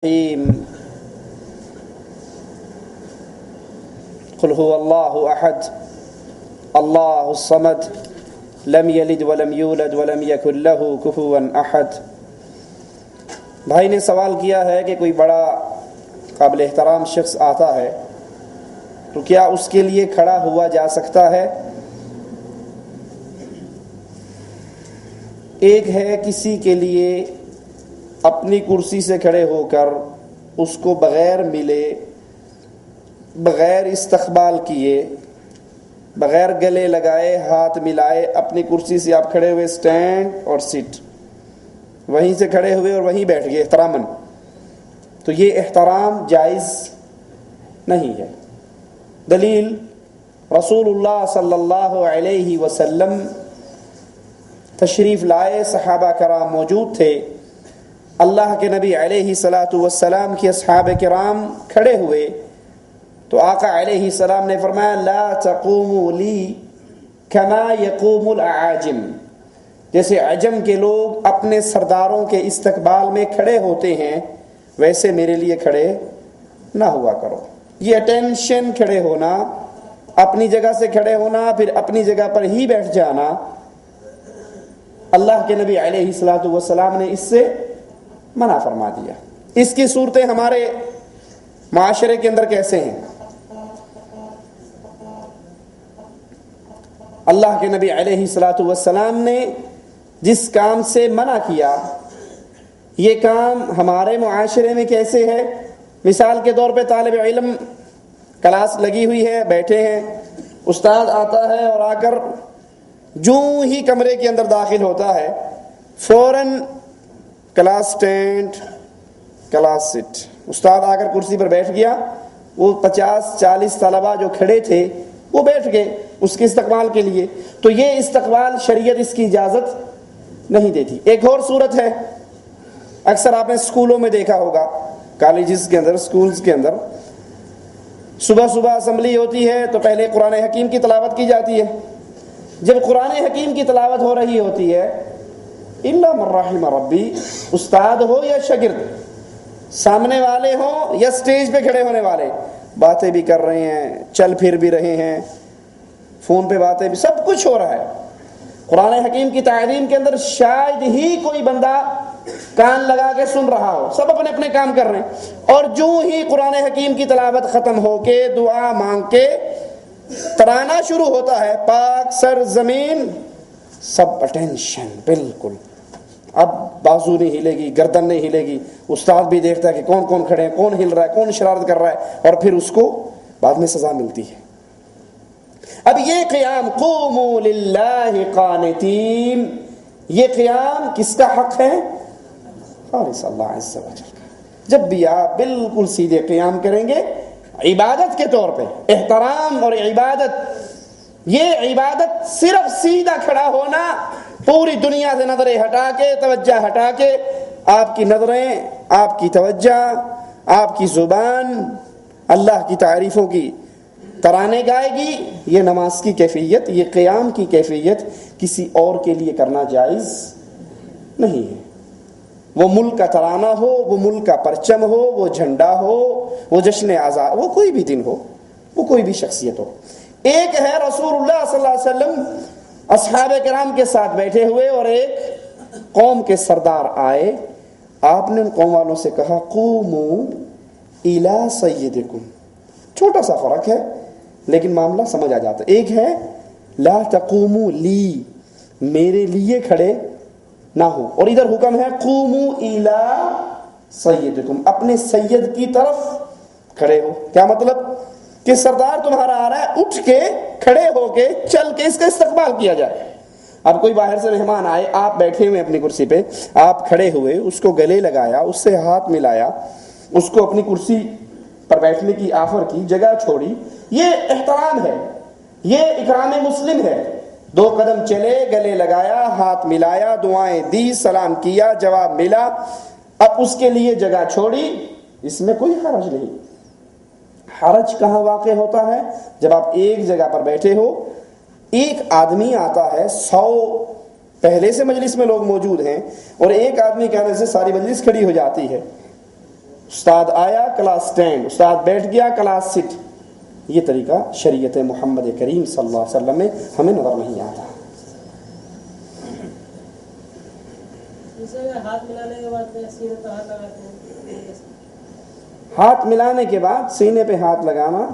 الرحيم قل هو الله أحد الله الصمد لم يلد ولم يولد ولم يكن له كفوا أحد۔ بھائی نے سوال کیا ہے کہ کوئی بڑا قابل احترام شخص آتا ہے تو کیا اس کے لیے کھڑا ہوا جا سکتا ہے؟ ایک ہے کسی کے لیے اپنی کرسی سے کھڑے ہو کر اس کو بغیر ملے، بغیر استقبال کیے، بغیر گلے لگائے، ہاتھ ملائے، اپنی کرسی سے آپ کھڑے ہوئے، سٹینڈ اور سٹ، وہیں سے کھڑے ہوئے اور وہیں بیٹھ گئے احتراماً، تو یہ احترام جائز نہیں ہے۔ دلیل رسول اللہ صلی اللہ علیہ وسلم تشریف لائے، صحابہ کرام موجود تھے، اللہ کے نبی علیہ الصلاۃ والسلام کے اصحاب کرام کھڑے ہوئے تو آقا علیہ السلام نے فرمایا لا تقوموا لی کما یقوم الاعاجم، جیسے عجم کے لوگ اپنے سرداروں کے استقبال میں کھڑے ہوتے ہیں ویسے میرے لیے کھڑے نہ ہوا کرو۔ یہ اٹینشن کھڑے ہونا، اپنی جگہ سے کھڑے ہونا، پھر اپنی جگہ پر ہی بیٹھ جانا، اللہ کے نبی علیہ الصلاۃ والسلام نے اس سے منع فرما دیا۔ اس کی صورتیں ہمارے معاشرے کے اندر کیسے ہیں؟ اللہ کے نبی علیہ الصلاۃ والسلام نے جس کام سے منع کیا، یہ کام ہمارے معاشرے میں کیسے ہے؟ مثال کے طور پہ طالب علم، کلاس لگی ہوئی ہے، بیٹھے ہیں، استاد آتا ہے اور آ کر جو ہی کمرے کے اندر داخل ہوتا ہے فوراً کلاس سٹینڈ، کلاس سٹ، استاد آ کر کرسی پر بیٹھ گیا، وہ 50-40 طلبہ جو کھڑے تھے وہ بیٹھ گئے اس کے استقبال کے لیے، تو یہ استقبال شریعت اس کی اجازت نہیں دیتی۔ ایک اور صورت ہے، اکثر آپ نے اسکولوں میں دیکھا ہوگا، کالجز کے اندر، اسکولز کے اندر، صبح صبح اسمبلی ہوتی ہے تو پہلے قرآن حکیم کی تلاوت کی جاتی ہے۔ جب قرآن حکیم کی تلاوت ہو رہی ہوتی ہے، الا من رحم ربی، استاد ہو یا شاگرد، سامنے والے ہوں یا سٹیج پہ کھڑے ہونے والے، باتیں بھی کر رہے ہیں، چل پھر بھی رہے ہیں، فون پہ باتیں بھی، سب کچھ ہو رہا ہے۔ قرآن حکیم کی تعلیم کے اندر شاید ہی کوئی بندہ کان لگا کے سن رہا ہو، سب اپنے اپنے کام کر رہے ہیں، اور جو ہی قرآن حکیم کی تلاوت ختم ہو کے دعا مانگ کے ترانہ شروع ہوتا ہے، پاک سر زمین، سب اٹینشن، بالکل، اب بازو نہیں ہلے گی، گردن نہیں ہلے گی، استاد بھی دیکھتا ہے کہ کون کون کھڑے ہیں، کون ہل رہا ہے، کون شرارت کر رہا ہے، اور پھر اس کو بعد میں سزا ملتی ہے۔ اب یہ قیام قوموا للہ قانتین، یہ قیام کس کا حق ہے؟ خالص اللہ عز و جل کا۔ جب بھی آپ بالکل سیدھے قیام کریں گے عبادت کے طور پہ، احترام اور عبادت، یہ عبادت صرف سیدھا کھڑا ہونا، پوری دنیا سے نظریں ہٹا کے، توجہ ہٹا کے، آپ کی نظریں، آپ کی توجہ، آپ کی زبان اللہ کی تعریفوں کی ترانے گائے گی، یہ نماز کی کیفیت، یہ قیام کی کیفیت کسی اور کے لیے کرنا جائز نہیں ہے۔ وہ ملک کا ترانہ ہو، وہ ملک کا پرچم ہو، وہ جھنڈا ہو، وہ جشن آزاد، وہ کوئی بھی دن ہو، وہ کوئی بھی شخصیت ہو۔ ایک ہے رسول اللہ صلی اللہ علیہ وسلم اصحاب کرام کے ساتھ بیٹھے ہوئے اور ایک قوم کے سردار آئے، آپ نے ان قوم والوں سے کہا قوموا الی سیدکم، چھوٹا سا فرق ہے لیکن معاملہ سمجھ آ جاتا ہے۔ ایک ہے لا تقوموا لی، میرے لیے کھڑے نہ ہو، اور ادھر حکم ہے قوموا الی سیدکم، اپنے سید کی طرف کھڑے ہو۔ کیا مطلب؟ کہ سردار تمہارا آ رہا ہے، اٹھ کے، کھڑے ہو کے، چل کے اس کا استقبال کیا جائے۔ اب کوئی باہر سے مہمان آئے، آپ بیٹھے ہوئے اپنی کرسی پہ، آپ کھڑے ہوئے، اس کو گلے لگایا، اس سے ہاتھ ملایا، اس کو اپنی کرسی پر بیٹھنے کی آفر کی، جگہ چھوڑی، یہ احترام ہے، یہ اکرام مسلم ہے۔ 2 قدم چلے، گلے لگایا، ہاتھ ملایا، دعائیں دی، سلام کیا، جواب ملا، اب اس کے لیے جگہ چھوڑی، اس میں کوئی حرج نہیں۔ حرج کہاں واقع ہوتا ہے؟ جب آپ ایک جگہ پر بیٹھے ہو، ایک آدمی آتا ہے، 100 پہلے سے مجلس میں لوگ موجود ہیں، اور ایک آدمی کہنے سے ساری مجلس کھڑی ہو جاتی ہے، استاد آیا کلاس اسٹینڈ، استاد بیٹھ گیا کلاس سٹ، یہ طریقہ شریعت محمد کریم صلی اللہ علیہ وسلم میں ہمیں نظر نہیں آتا۔ ہاتھ ملانے کے بعد سینے پہ ہاتھ لگاتے ہیں، ہاتھ ملانے کے بعد سینے پہ ہاتھ لگانا